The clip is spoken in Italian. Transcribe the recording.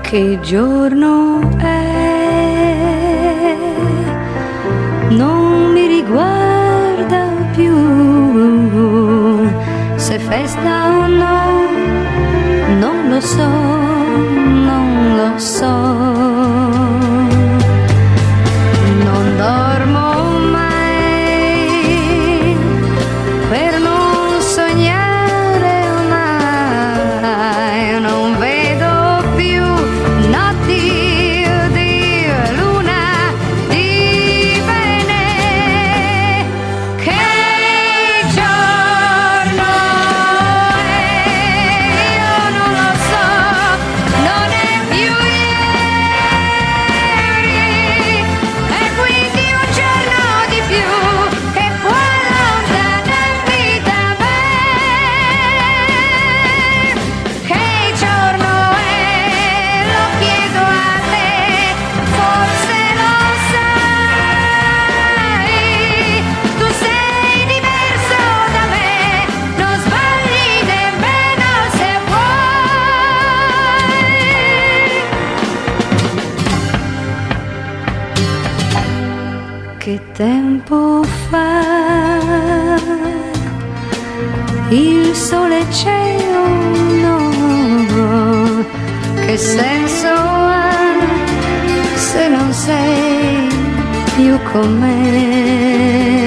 Che giorno è? Non mi riguarda più se festa o no, non lo so, non lo so. Non dormo mai per non sognare mai, non vedo più notti di luna di bene. Che giorno è? Io non lo so, non è più ieri, e quindi un giorno di più che può allontanarmi da me. Che giorno è? Lo chiedo a te, forse lo sai. Tu sei diverso da me, non sbagli nemmeno se vuoi. Che tempo fa? Il sole c'è o no? Che senso ha se non sei più con me?